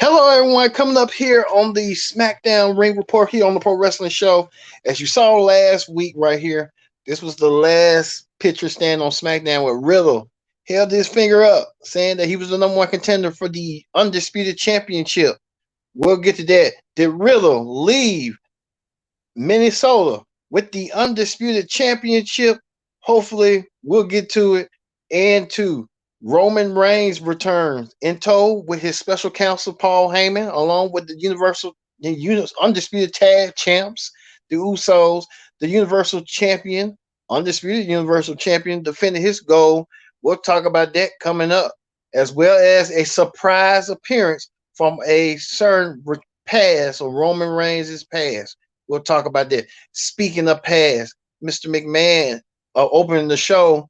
Hello, everyone. Coming up here on the SmackDown Ring Report here on the Pro Wrestling Show. As you saw last week, right here, this was the last picture stand on SmackDown where Riddle held his finger up, saying that he was the number one contender for the Undisputed Championship. We'll get to that. Did Riddle leave Minnesota with the Undisputed Championship? Hopefully, we'll get to it. And to Roman Reigns returns in tow with his special counsel Paul Heyman, along with the Undisputed Tag Champs, the Usos, the Universal Champion, Undisputed Universal Champion, defending his goal. We'll talk about that coming up, as well as a surprise appearance from a certain past or Roman Reigns' past. We'll talk about that. Speaking of past, Mr. McMahon opening the show,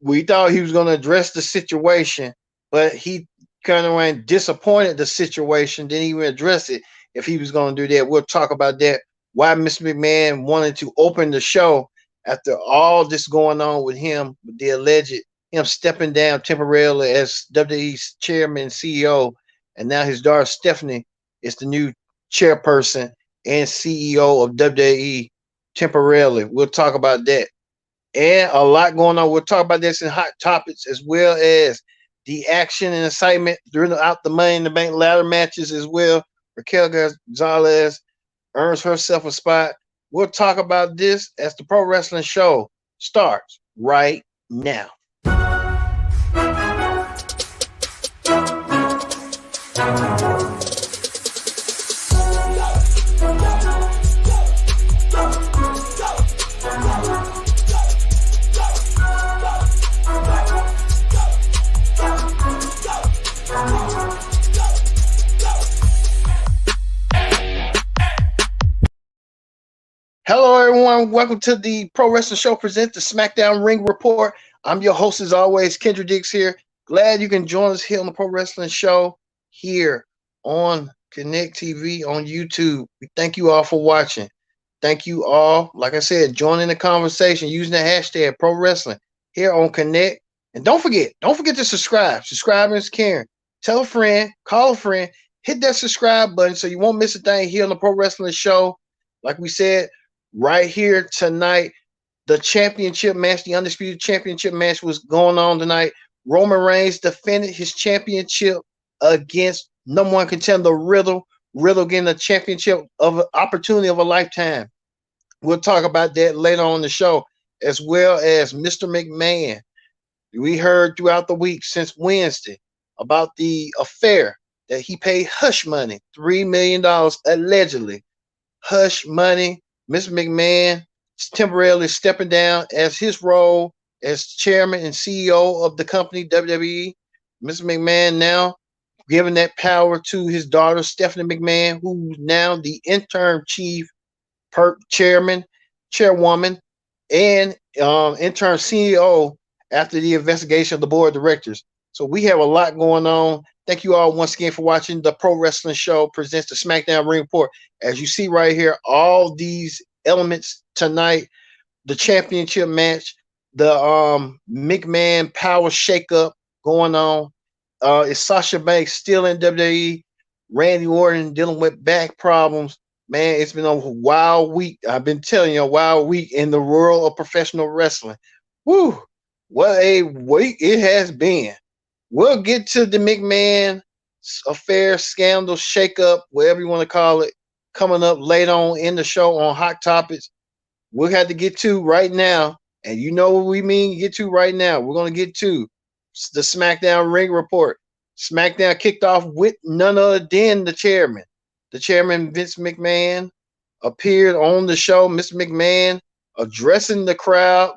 we thought he was going to address the situation, but he kind of went disappointed the situation, didn't even address it if he was going to do that. We'll talk about that. Why Mr. McMahon wanted to open the show after all this going on with him, with the alleged him stepping down temporarily as WWE's chairman and CEO, and now his daughter Stephanie is the new chairperson and CEO of WWE temporarily. We'll talk about that. And a lot going on. We'll talk about this in hot topics, as well as the action and excitement throughout the Money in the Bank ladder matches as well. Raquel Gonzalez earns herself a spot. We'll talk about this as the Pro Wrestling Show starts right now. Hello, everyone. Welcome to the Pro Wrestling Show present the SmackDown Ring Report. I'm your host, as always, Kendra Dix here. Glad you can join us here on the Pro Wrestling Show here on Connect TV on YouTube. We thank you all for watching. Thank you all, like I said, joining the conversation using the hashtag Pro Wrestling here on Connect. And don't forget to subscribe. Subscribing is caring. Tell a friend, call a friend, hit that subscribe button so you won't miss a thing here on the Pro Wrestling Show. Like we said, right here tonight, the championship match, the Undisputed Championship match was going on tonight. Roman Reigns defended his championship against number one contender Riddle. Riddle getting a championship of an opportunity of a lifetime. We'll talk about that later on in the show, as well as Mr. McMahon. We heard throughout the week since Wednesday about the affair that he paid hush money, $3 million allegedly. Hush money. Mr. McMahon is temporarily stepping down as his role as chairman and CEO of the company, WWE. Mr. McMahon now giving that power to his daughter, Stephanie McMahon, who's now the interim chairwoman, and interim CEO after the investigation of the board of directors. So we have a lot going on. Thank you all once again for watching the Pro Wrestling Show presents the SmackDown Ring Report. As you see right here, all these elements tonight, the championship match, the McMahon power shakeup going on. Is Sasha Banks still in WWE? Randy Orton dealing with back problems. Man, it's been a wild week. I've been telling you, a wild week in the world of professional wrestling. Woo! What a week it has been. We'll get to the McMahon affair, scandal, shakeup, whatever you want to call it, coming up later on in the show on Hot Topics. We'll have to get to right now, and you know what we mean get to right now. We're going to get to the SmackDown Ring Report. SmackDown kicked off with none other than the chairman. The chairman, Vince McMahon, appeared on the show. Mr. McMahon addressing the crowd,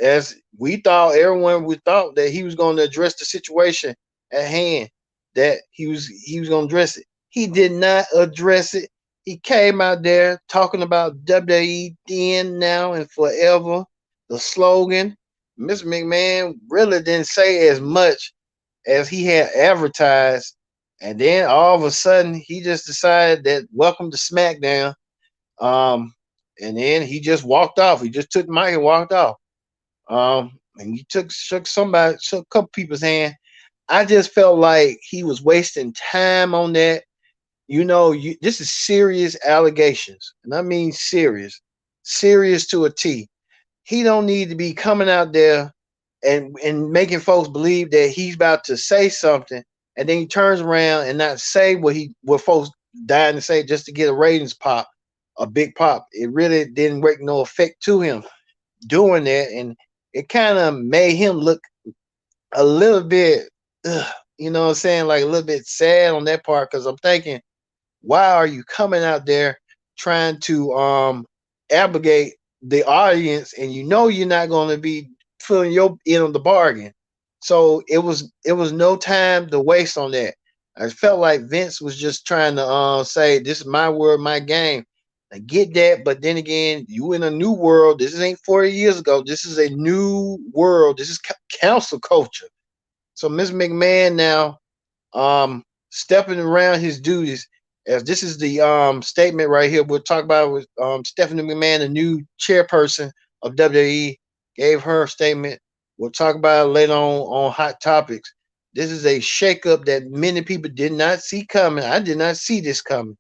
as we thought that he was going to address the situation at hand, that he was going to address it. He did not address it. He came out there talking about WWE then, now, and forever, the slogan. Mr. McMahon really didn't say as much as he had advertised. And then all of a sudden, he just decided that welcome to SmackDown. And then he just walked off. He just took the mic and walked off. And he shook a couple people's hand. I just felt like he was wasting time on that. This is serious allegations, and I mean serious, serious to a T. He don't need to be coming out there and making folks believe that he's about to say something, and then he turns around and not say what folks dying to say just to get a ratings pop, a big pop. It really didn't work no effect to him doing that, and it kind of made him look a little bit, you know what I'm saying, like a little bit sad on that part. Because I'm thinking, why are you coming out there trying to abrogate the audience, and you're not going to be filling your end of the bargain? So it was no time to waste on that. I felt like Vince was just trying to say, this is my word, my game. I get that, but then again, you in a new world. This ain't 40 years ago. This is a new world. This is council culture. So Miss McMahon now stepping around his duties, as this is the statement right here we'll talk about with Stephanie McMahon, the new chairperson of WWE, gave her statement. We'll talk about it later on Hot Topics. This is a shakeup that many people did not see coming. I did not see this coming.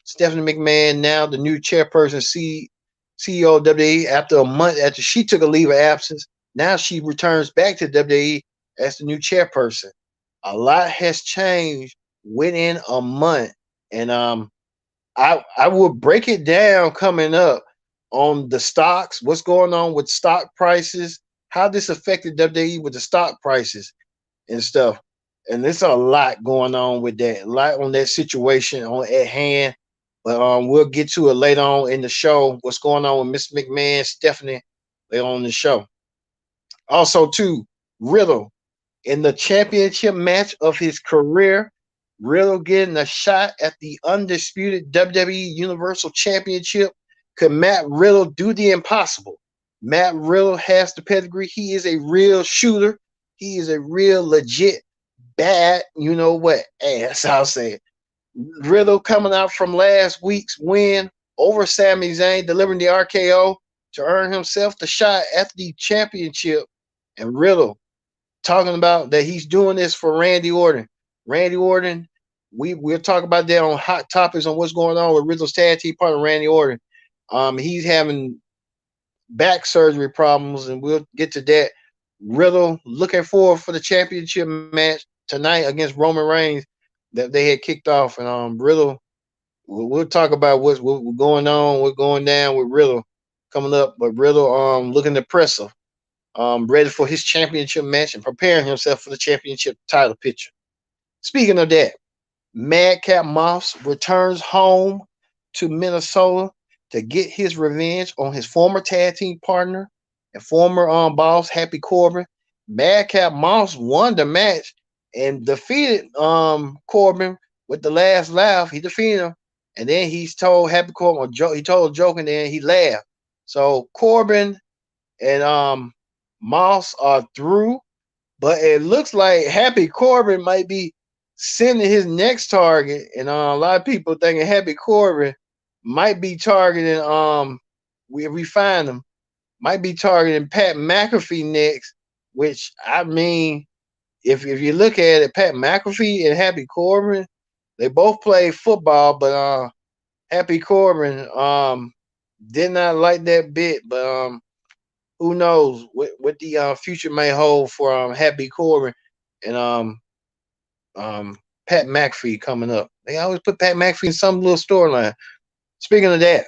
Stephanie McMahon, now the new chairperson, CEO of WWE, after a month after she took a leave of absence. Now she returns back to WWE as the new chairperson. A lot has changed within a month, and I will break it down coming up on the stocks, what's going on with stock prices, how this affected WWE with the stock prices and stuff. And there's a lot going on with that, a lot on that situation on at hand. But we'll get to it later on in the show. What's going on with Miss McMahon, Stephanie, later on in the show. Also, too, Riddle in the championship match of his career. Riddle getting a shot at the undisputed WWE Universal Championship. Could Matt Riddle do the impossible? Matt Riddle has the pedigree. He is a real shooter. He is a real legit bad, you know what, ass, I'll say it. Riddle coming out from last week's win over Sami Zayn, delivering the RKO to earn himself the shot at the championship. And Riddle talking about that he's doing this for Randy Orton. Randy Orton, we'll talk about that on Hot Topics on what's going on with Riddle's tag team partner Randy Orton. He's having back surgery problems, and we'll get to that. Riddle looking forward for the championship match tonight against Roman Reigns that they had kicked off, and Riddle. We'll talk about what's going on, what's going down with Riddle coming up. But Riddle looking impressive, ready for his championship match and preparing himself for the championship title picture. Speaking of that, Madcap Moss returns home to Minnesota to get his revenge on his former tag team partner and former boss, Happy Corbin. Madcap Moss won the match and defeated Corbin with the last laugh. He defeated him, and then he's told Happy Corbin, he told a joke, and then he laughed. So Corbin and Moss are through, but it looks like Happy Corbin might be sending his next target, and a lot of people thinking Happy Corbin might be targeting we find him might be targeting Pat McAfee next. Which, I mean, if you look at it, Pat McAfee and Happy Corbin, they both play football, but Happy Corbin did not like that bit. But who knows what the future may hold for Happy Corbin and Pat McAfee coming up. They always put Pat McAfee in some little storyline. Speaking of that,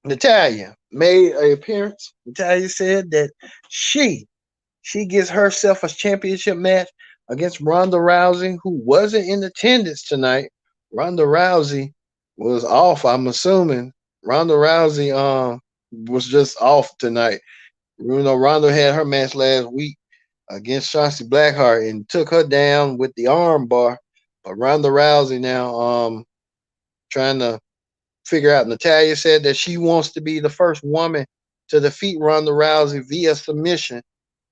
Natalya made an appearance. Natalya said that she gets herself a championship match against Ronda Rousey, who wasn't in attendance tonight. Ronda Rousey was off, I'm assuming. Ronda Rousey was just off tonight. You know, Ronda had her match last week against Shotzi Blackheart and took her down with the arm bar. But Ronda Rousey now trying to figure out. Natalya said that she wants to be the first woman to defeat Ronda Rousey via submission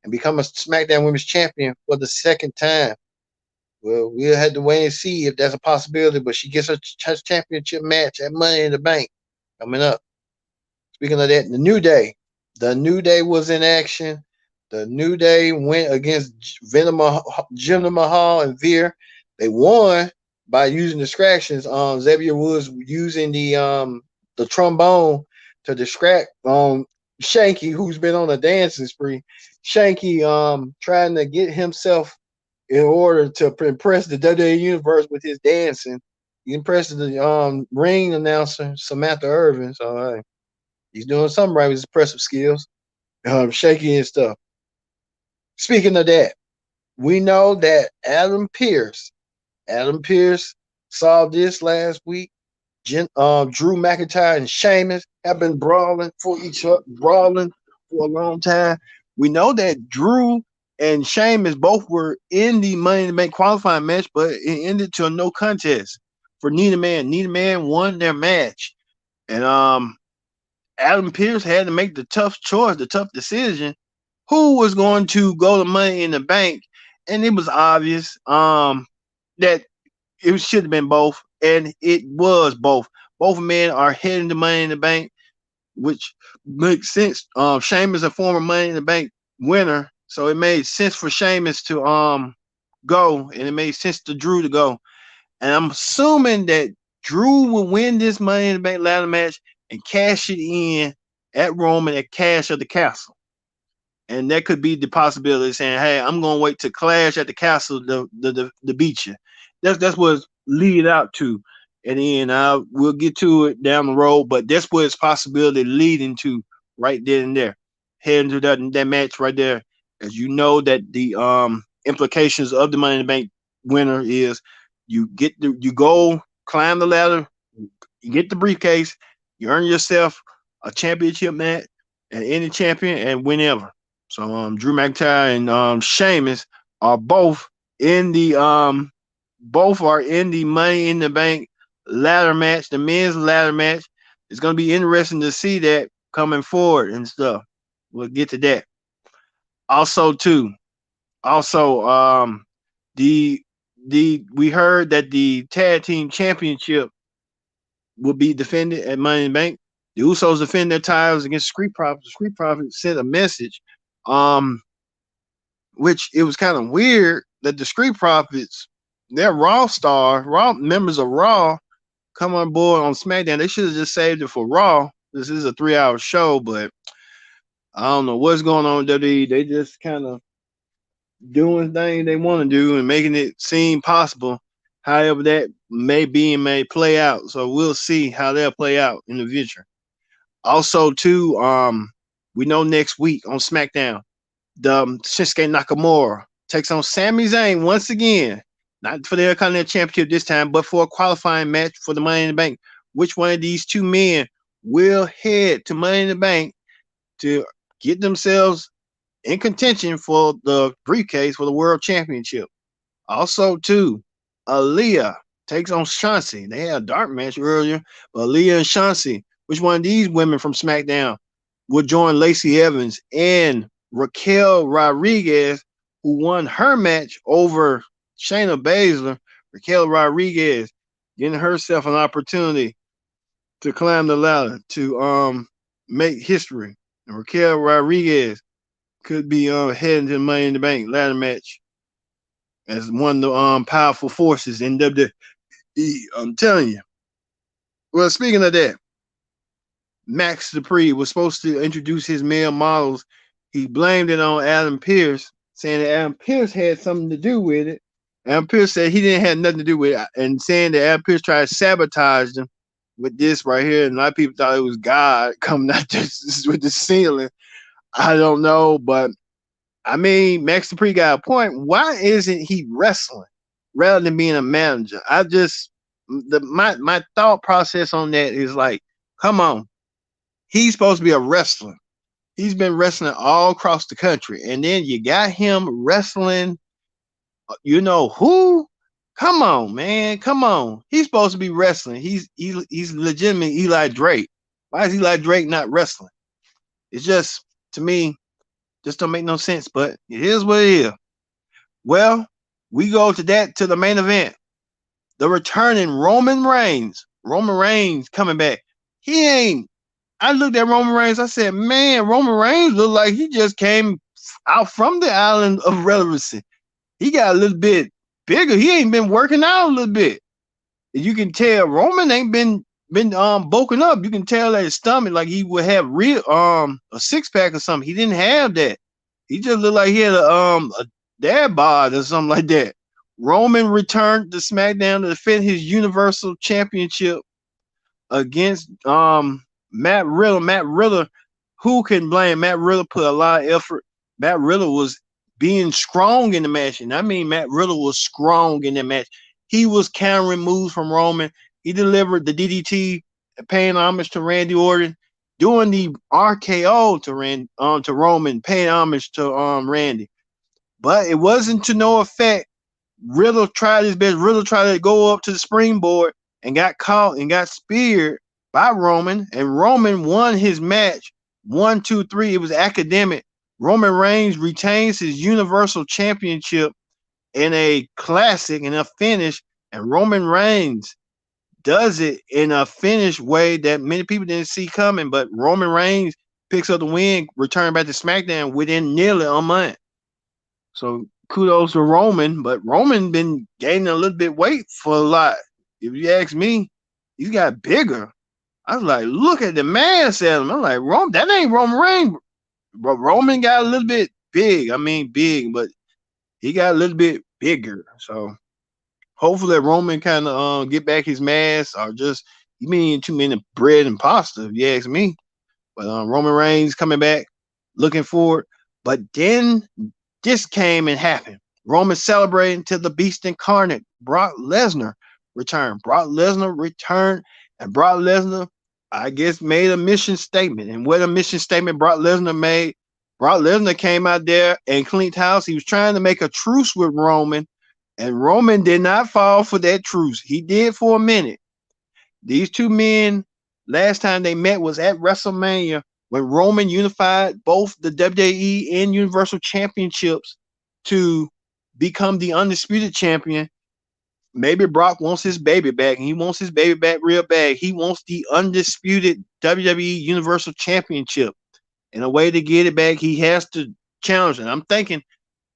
and become a SmackDown Women's Champion for the second time. Well, we'll have to wait and see if that's a possibility, but she gets her championship match at Money in the Bank coming up. Speaking of that, the New Day was in action. The New Day went against Jinder Mahal and Veer. They won by using distractions. Xavier Woods using the trombone to distract Shanky, who's been on a dancing spree. Shanky trying to get himself in order to impress the WWE universe with his dancing. He impressed the ring announcer Samantha Irvin. So he's doing something right with his impressive skills, shaky and stuff. Speaking of that, we know that Adam Pierce saw this last week. Drew McIntyre and Sheamus have been brawling for each other, brawling for a long time. We know that Drew and Sheamus both were in the Money in the Bank qualifying match, but it ended to a no contest for neither man. Neither man won their match, and Adam Pierce had to make the tough choice, the tough decision, who was going to go to Money in the Bank, and it was obvious that it should have been both, and it was both. Both men are heading to Money in the Bank, which makes sense. Sheamus is a former Money in the Bank winner, so it made sense for Sheamus to go, and it made sense to Drew to go. And I'm assuming that Drew will win this Money in the Bank ladder match and cash it in at Roman at Cash at the Castle. And that could be the possibility of saying, hey, I'm going to wait to Clash at the Castle to beat you. That's what it's lead out to. And then we'll get to it down the road, but that's what it's possibility leading to right there and there. Heading to that match right there. As you know that the implications of the Money in the Bank winner is you go climb the ladder, you get the briefcase, you earn yourself a championship match and any champion and whenever. So Drew McIntyre and Sheamus are both in the Money in the Bank ladder match, the men's ladder match. It's gonna be interesting to see that coming forward and stuff. We'll get to that. Also, we heard that the tag team championship will be defended at Money in the Bank. The Usos defend their titles against Street Profits. The Street Profits sent a message, which it was kind of weird that the Street Profits, they're Raw members of Raw, come on board on SmackDown. They should have just saved it for Raw. This is a 3-hour show, but I don't know what's going on with WWE. They just kind of doing things they want to do and making it seem possible. However, that may be and may play out. So we'll see how they'll play out in the future. Also, too, we know next week on SmackDown, the Shinsuke Nakamura takes on Sami Zayn once again. Not for the Intercontinental Championship this time, but for a qualifying match for the Money in the Bank. Which one of these two men will head to Money in the Bank to get themselves in contention for the briefcase for the World Championship? Also, too, Aaliyah takes on Chauncey. They had a dark match earlier, but Aaliyah and Chauncey, which one of these women from SmackDown will join Lacey Evans and Raquel Rodriguez, who won her match over Shayna Baszler? Raquel Rodriguez getting herself an opportunity to climb the ladder to make history. And Raquel Rodriguez could be heading to the Money in the Bank ladder match as one of the powerful forces in WWE. I'm telling you. Well, speaking of that, Max Dupree was supposed to introduce his male models. He blamed it on Adam Pierce, saying that Adam Pierce had something to do with it. Adam Pierce said he didn't have nothing to do with it, and saying that Adam Pierce tried to sabotage them with this right here. And a lot of people thought it was God coming out this with the ceiling. I don't know, but I mean, Max Dupree got a point. Why isn't he wrestling rather than being a manager? My thought process on that is like, come on, he's supposed to be a wrestler. He's been wrestling all across the country, and then you got him wrestling. You know who? Come on, man. Come on. He's supposed to be wrestling. He's legitimate Eli Drake. Why is Eli Drake not wrestling? It's just, to me, just don't make no sense, but it is what it is. Well, we go to the main event. The returning Roman Reigns. Roman Reigns coming back. I looked at Roman Reigns. I said, man, Roman Reigns looked like he just came out from the island of relevancy. He got a little bit bigger. He ain't been working out a little bit. You can tell Roman ain't been bulking up. You can tell that his stomach, like he would have real a six pack or something. He didn't have that. He just looked like he had a dad bod or something like that. Roman returned to SmackDown to defend his Universal Championship against Matt Riddle. Matt Riddle, who can blame? Matt Riddle put a lot of effort. Matt Riddle was being strong in the match, and I mean Matt Riddle was strong in the match. He was countering moves from Roman. He delivered the DDT, paying homage to Randy Orton, doing the RKO to Roman, paying homage to Randy. But it wasn't to no effect. Riddle tried his best. Riddle tried to go up to the springboard and got caught and got speared by Roman. And Roman won his match 1, 2, 3. It was academic. Roman Reigns retains his Universal Championship in a classic, in a finish. And Roman Reigns does it in a finished way that many people didn't see coming. But Roman Reigns picks up the win, return back to SmackDown within nearly a month. So kudos to Roman, but Roman been gaining a little bit weight for a lot. If you ask me, he's got bigger. I was like, look at the mass at him. I'm like, Roman, that ain't Roman Reigns. But Roman got a little bit big. I mean, big, but he got a little bit bigger. So hopefully Roman kind of get back his mass, or just you mean too many bread and pasta, if you ask me. But Roman Reigns coming back, looking forward. But then this came and happened. Roman celebrating till the beast incarnate, Brock Lesnar, returned. Brock Lesnar returned, and Brock Lesnar, I guess, made a mission statement. And what a mission statement Brock Lesnar made. Brock Lesnar came out there and cleaned house. He was trying to make a truce with Roman, and Roman did not fall for that truce. He did for a minute. These two men, last time they met was at WrestleMania, when Roman unified both the WWE and Universal Championships to become the Undisputed Champion. Maybe Brock wants his baby back, and he wants his baby back real bad. He wants the Undisputed WWE Universal Championship. And a way to get it back, he has to challenge it. I'm thinking,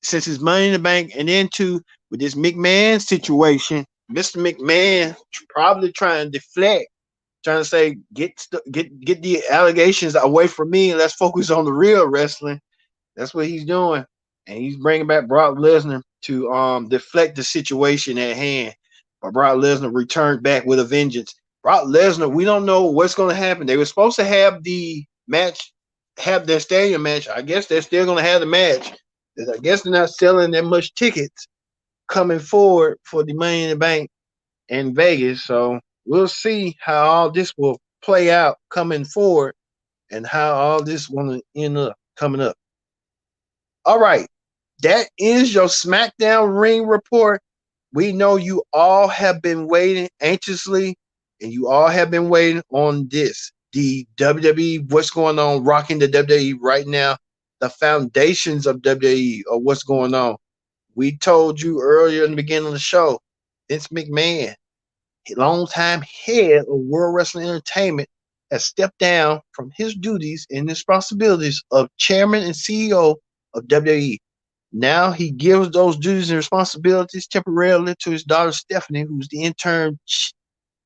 since it's Money in the Bank, and then too, with this McMahon situation, Mr. McMahon probably trying to deflect, trying to say, get the allegations away from me, and let's focus on the real wrestling. That's what he's doing. And he's bringing back Brock Lesnar to deflect the situation at hand. But Brock Lesnar returned back with a vengeance. Brock Lesnar, we don't know what's going to happen. They were supposed to have the match, have their stadium match. I guess they're still going to have the match. I guess they're not selling that much tickets coming forward for the Money in the Bank in Vegas. So we'll see how all this will play out coming forward, and how all this will end up coming up. All right. That is your SmackDown Ring Report. We know you all have been waiting anxiously, and you all have been waiting on this. The WWE, what's going on, rocking the WWE right now, the foundations of WWE, or what's going on. We told you earlier in the beginning of the show, Vince McMahon, longtime head of World Wrestling Entertainment, has stepped down from his duties and responsibilities of chairman and CEO of WWE. Now he gives those duties and responsibilities temporarily to his daughter Stephanie, who's the interim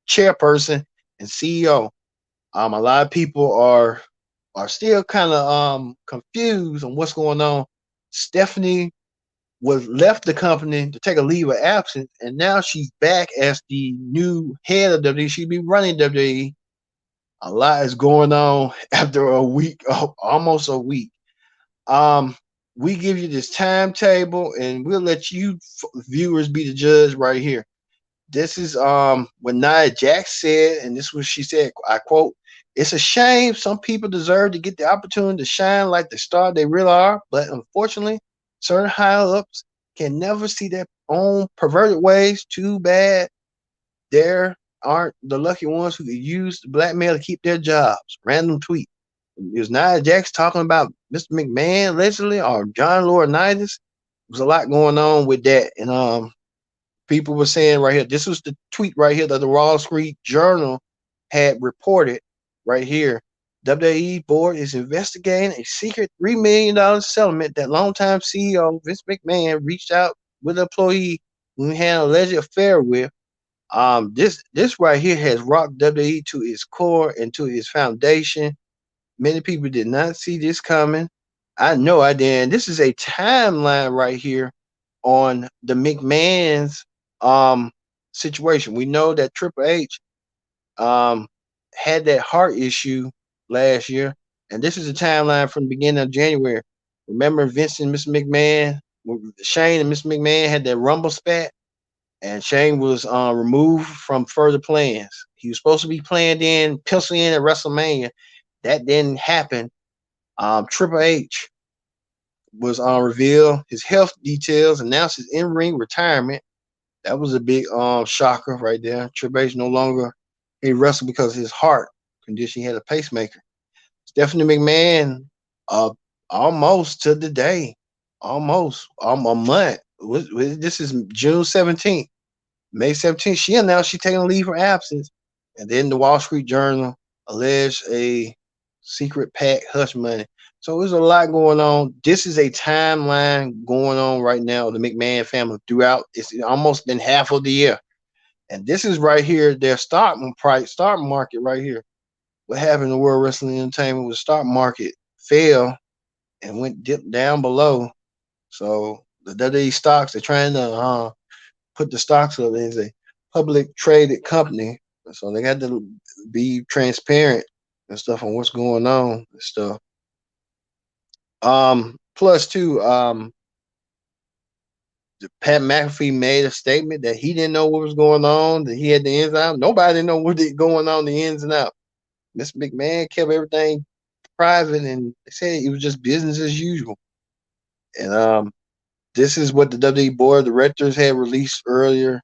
chairperson and CEO. A lot of people are still kind of confused on what's going on. Stephanie was left the company to take a leave of absence, and now she's back as the new head of WWE. She'll be running WWE. A lot is going on after a week, almost a week. We give you this timetable, and we'll let you viewers be the judge right here. This is what Nia Jax said, and this is what she said. I quote, "It's a shame some people deserve to get the opportunity to shine like the star they really are, but unfortunately, certain high-ups can never see their own perverted ways. Too bad there aren't the lucky ones who could use the blackmail to keep their jobs." Random tweet. Is Nia Jax talking about Mr. McMahon allegedly, or John Laurinaitis? There's a lot going on with that. And people were saying right here, this was the tweet right here that the Wall Street Journal had reported right here. WWE board is investigating a secret $3 million settlement that longtime CEO Vince McMahon reached out with an employee who he had an alleged affair with. This right here has rocked WWE to its core and to its foundation. Many people did not see this coming. I know I did. This is a timeline right here on the McMahon's situation. We know that Triple H um had that heart issue last year, and this is a timeline from the beginning of January. Remember Vince and Mr. McMahon, Shane and Mr. McMahon had that rumble spat, and Shane was removed from further plans. He was supposed to be planned in, penciled in at WrestleMania. That didn't happen. Triple H was on reveal his health details, announced his in-ring retirement. That was a big shocker right there. Triple H no longer he wrestled because of his heart condition. He had a pacemaker. Stephanie McMahon, uh, almost to the day, almost a month. This is June 17th. May 17th, she announced she's taking a leave of absence. And then the Wall Street Journal alleged a secret pact hush money. So there's a lot going on. This is a timeline going on right now. The McMahon family throughout. It's almost been half of the year. And this is right here, their stock price, stock market right here. What happened in the World Wrestling Entertainment was stock market fell and went dipped down below. So the WWE stocks, they're trying to put the stocks up as a public traded company. So they got to be transparent and stuff on what's going on and stuff. Plus too, Pat McAfee made a statement that he didn't know what was going on, that he had the ins out. Nobody know what was going on, the ins and out. Mr. McMahon kept everything private, and they said it was just business as usual. And this is what the WWE board of directors had released earlier.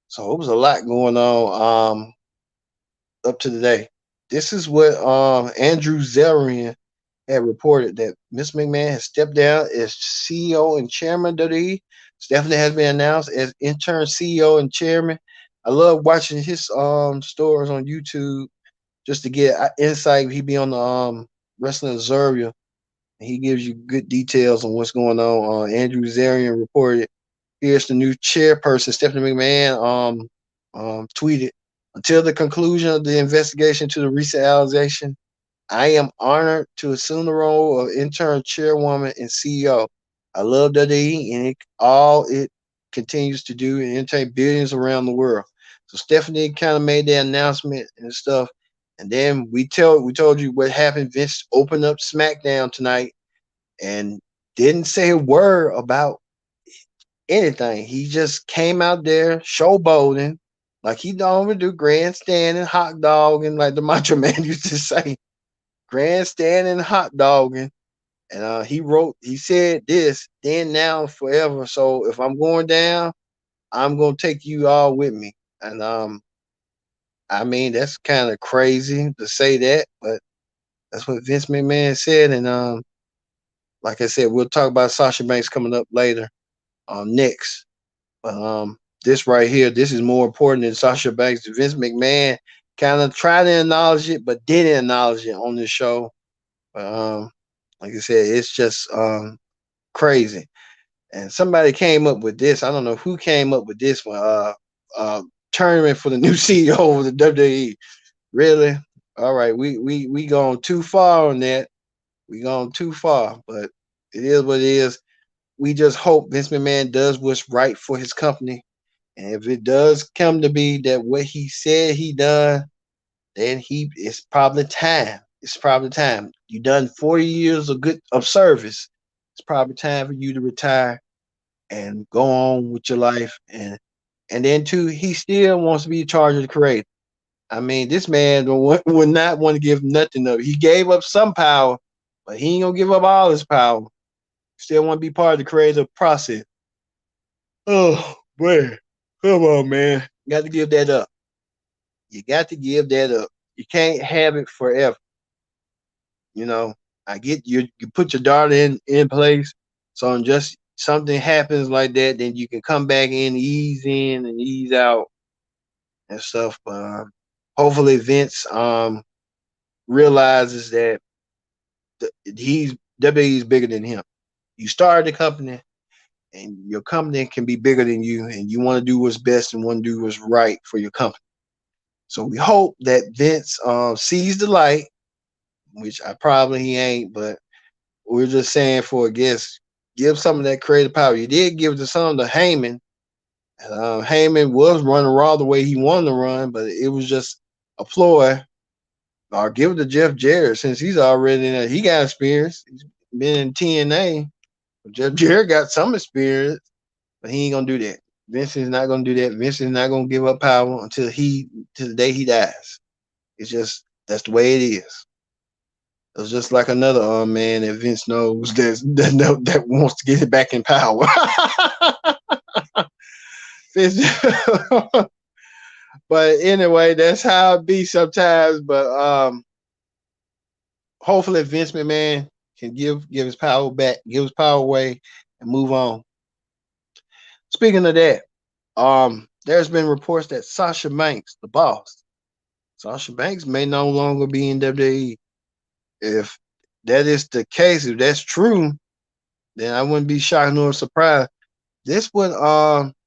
So it was a lot going on up to today. This is what Andrew Zarian had reported that Miss McMahon has stepped down as CEO and chairman of WWE. Stephanie has been announced as interim CEO and chairman. I love watching his stories on YouTube just to get insight. He be on the Wrestling Observer. He gives you good details on what's going on. Andrew Zarian reported. Here's the new chairperson, Stephanie McMahon, tweeted, until the conclusion of the investigation to the recent allegation, I am honored to assume the role of interim chairwoman and CEO. I love WWE and all it continues to do and entertain billions around the world. So Stephanie kind of made that announcement and stuff. And then we told you what happened. Vince opened up SmackDown tonight and didn't say a word about anything. He just came out there showboating like he don't do grandstanding, hot dogging, like the Macho Man used to say, grandstanding, hot dogging. And he said this, then, now, forever. So if I'm going down, I'm gonna take you all with me. And I mean that's kind of crazy to say that, but that's what Vince McMahon said. And like I said, we'll talk about Sasha Banks coming up later, next. But this right here, this is more important than Sasha Banks. Vince McMahon kind of tried to acknowledge it, but didn't acknowledge it on this show. But like I said, it's just crazy. And somebody came up with this. I don't know who came up with this one. Tournament for the new CEO of the WWE. Really? All right, we gone too far on that. We gone too far, but it is what it is. We just hope Vince McMahon does what's right for his company. And if it does come to be that what he said he done, then it's probably time. It's probably time. You done 40 years of service. It's probably time for you to retire and go on with your life. And then too, he still wants to be in charge of the creative. I mean, this man would not want to give nothing up. He gave up some power, but he ain't gonna give up all his power. Still want to be part of the creative process. Oh man, come on, man. You got to give that up. You got to give that up. You can't have it forever. You know, I get you put your daughter in place. So just something happens like that, then you can come back in and ease out and stuff. But hopefully Vince realizes that he's WWE is bigger than him. You started the company, and your company can be bigger than you, and you want to do what's best and want to do what's right for your company. So we hope that Vince sees the light, which I probably he ain't, but we're just saying for a guess, give some of that creative power. You did give to some to Heyman. Heyman was running Raw the way he wanted to run, but it was just a ploy. Or give it to Jeff Jarrett since he's already in there. He got experience. He's been in TNA. Jeff Jarrett got some experience, but he ain't gonna do that. Vince is not gonna do that. Vince is not gonna give up power till the day he dies. It's just that's the way it is. It's just like another man that Vince knows that wants to get it back in power. But anyway, that's how it be sometimes. But hopefully Vince McMahon can give his power back, give his power away, and move on. Speaking of that, there's been reports that Sasha Banks, the boss, Sasha Banks may no longer be in WWE. If that is the case, if that's true, then I wouldn't be shocked nor surprised. This what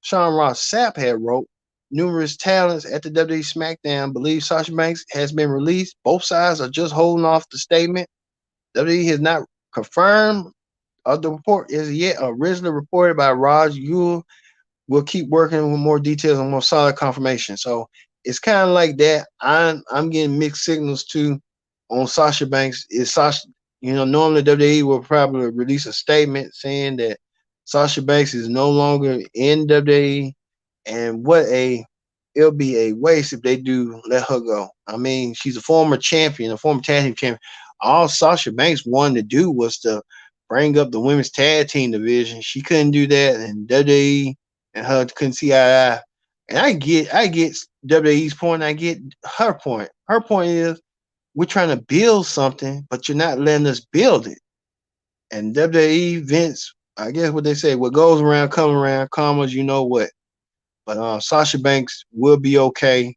Sean Ross Sapp had wrote. Numerous talents at the WWE SmackDown believe Sasha Banks has been released. Both sides are just holding off the statement. WWE has not confirmed the report is yet originally reported by Raj Yule. We'll keep working with more details and more solid confirmation. So it's kind of like that. I'm getting mixed signals too on Sasha Banks. Is Sasha, normally WWE will probably release a statement saying that Sasha Banks is no longer in WWE, and it'll be a waste if they do let her go. I mean, she's a former champion, a former tag team champion. All Sasha Banks wanted to do was to bring up the women's tag team division. She couldn't do that, and WWE and her couldn't see eye to eye. And I get WWE's point. I get her point. Her point is we're trying to build something, but you're not letting us build it. And WWE, Vince, I guess what they say, what goes around, comes around, commas, you know what. But Sasha Banks will be okay.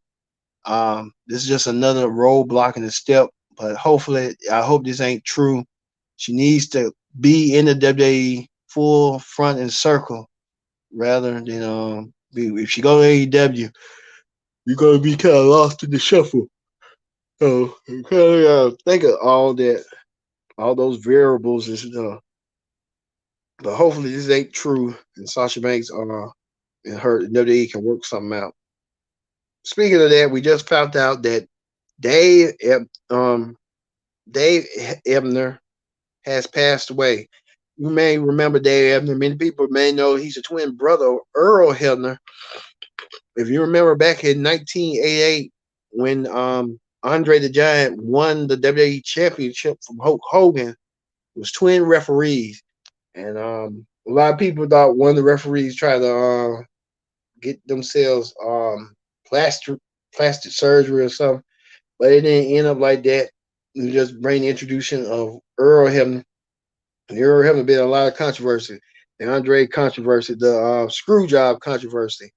This is just another roadblock in the step. But hopefully, I hope this ain't true. She needs to be in the WWE full front and circle rather than if she go to AEW, you're gonna be kind of lost in the shuffle. So you kind of think of all that, all those variables, but hopefully this ain't true, and Sasha Banks and her WWE can work something out. Speaking of that, we just found out that Dave um Dave Hebner has passed away. You may remember Dave Hebner. Many people may know he's a twin brother of Earl Hebner. If you remember back in 1988 when Andre the Giant won the WWE Championship from Hulk Hogan, it was twin referees, and a lot of people thought one of the referees tried to get themselves plastic surgery or something, but it didn't end up like that. It just bring the introduction of Earl Hebner. And Earl Hebner been a lot of controversy. The Andre controversy, the screw job controversy.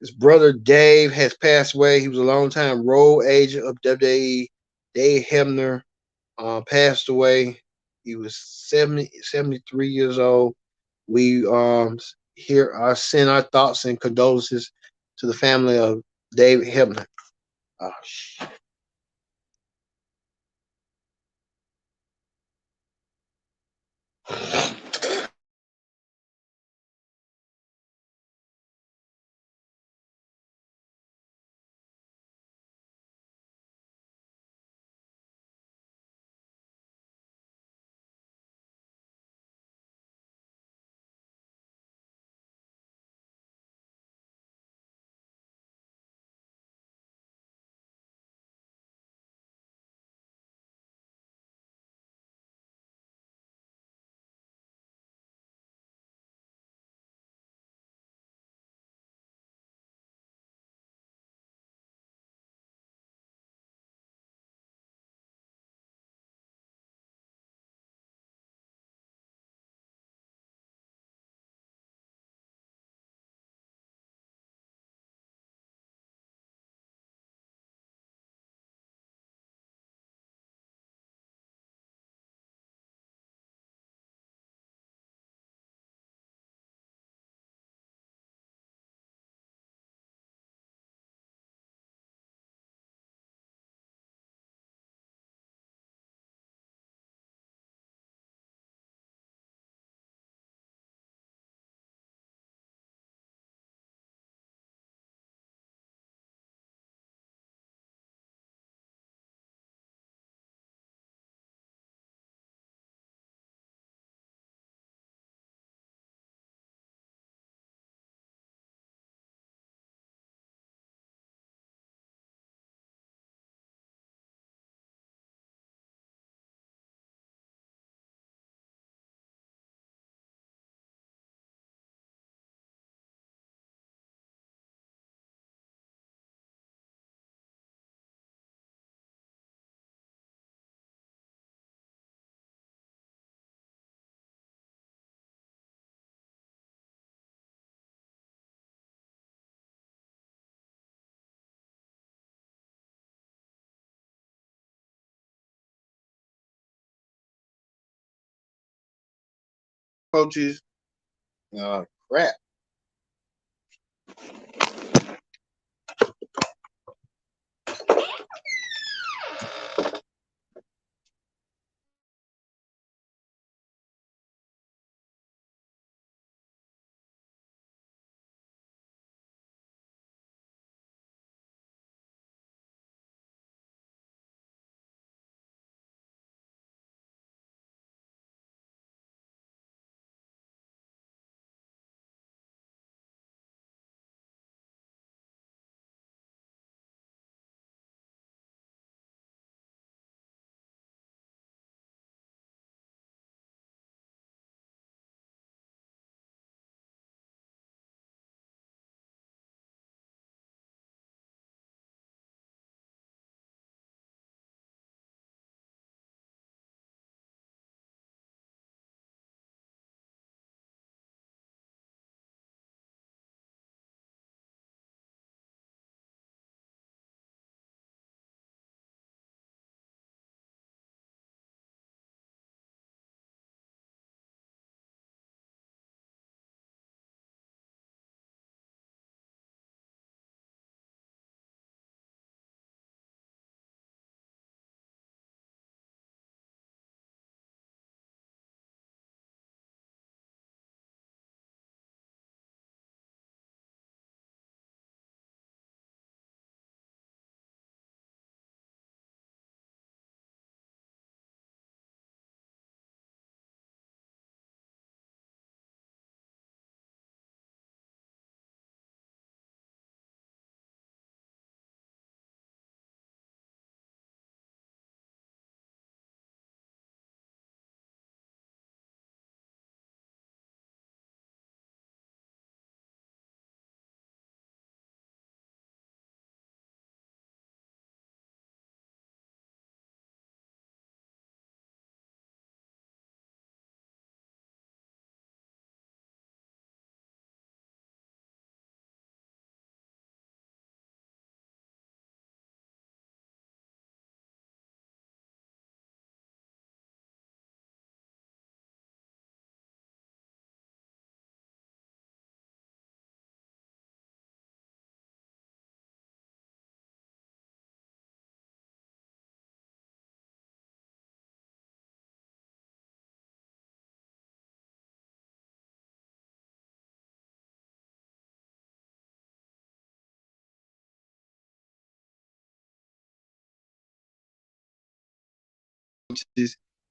His brother Dave has passed away. He was a longtime road agent of WWE. Dave Hebner passed away. He was 73 years old. We send our thoughts and condolences to the family of Dave Hebner. Oh, shit. difficulties. Crap.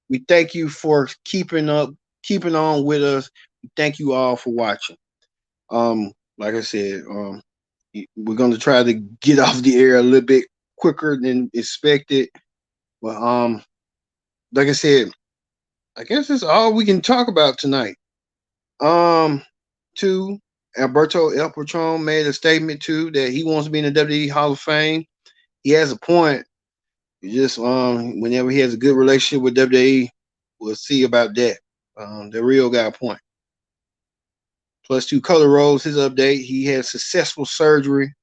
We thank you for keeping on with us. Thank you all for watching. Like I said, we're gonna try to get off the air a little bit quicker than expected. But like I said, I guess that's all we can talk about tonight. Um, Two, Alberto El Patron made a statement too that he wants to be in the WWE Hall of Fame. He has a point. Just whenever he has a good relationship with WWE, we'll see about that. The real got a point. Plus two color rolls. His update. He had successful surgery.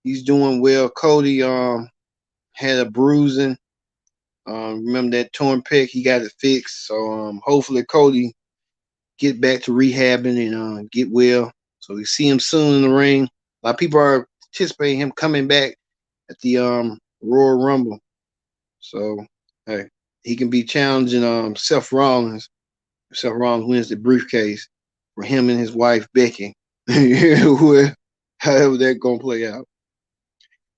He's doing well. Cody had a bruising. Remember that torn pec? He got it fixed. So hopefully Cody get back to rehabbing and get well. So we see him soon in the ring. A lot of people are anticipating him coming back at the Royal Rumble. So hey, he can be challenging Seth Rollins. Seth Rollins wins the briefcase for him and his wife Becky. However that gonna play out.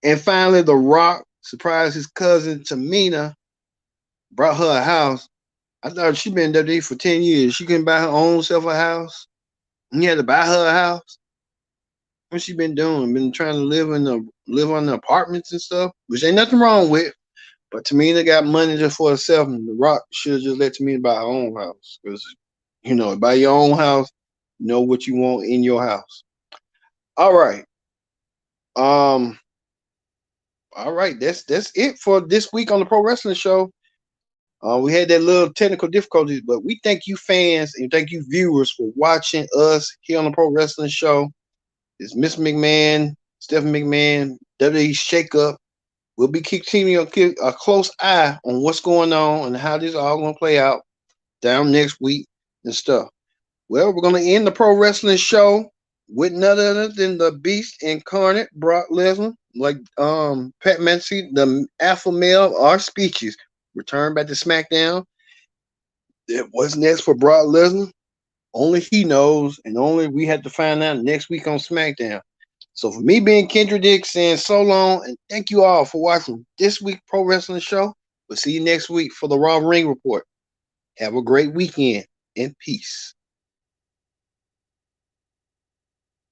And finally, The Rock surprised his cousin Tamina, brought her a house. I thought she'd been in WWE for 10 years. She couldn't buy her own self a house. He had to buy her a house. What she been doing? Been trying to live on the apartments and stuff, which ain't nothing wrong with. But Tamina got money just for herself, and The Rock should have just let Tamina buy her own house. Because buy your own house, know what you want in your house. All right. Um, all right, that's it for this week on the Pro Wrestling Show. We had that little technical difficulties, but we thank you fans and thank you viewers for watching us here on the Pro Wrestling Show. It's Miss McMahon, Stephanie McMahon, WWE Shakeup. We'll be continuing to keep a close eye on what's going on and how this all going to play out down next week and stuff. Well, we're going to end the pro wrestling show with none other than the beast incarnate, Brock Lesnar. Like Pat mentioned, the alpha male of our speeches. Return back to SmackDown. What's next for Brock Lesnar? Only he knows, and only we have to find out next week on SmackDown. So for me being Kendra Dick saying so long, and thank you all for watching this week Pro Wrestling Show. We'll see you next week for the Raw Ring Report. Have a great weekend and peace.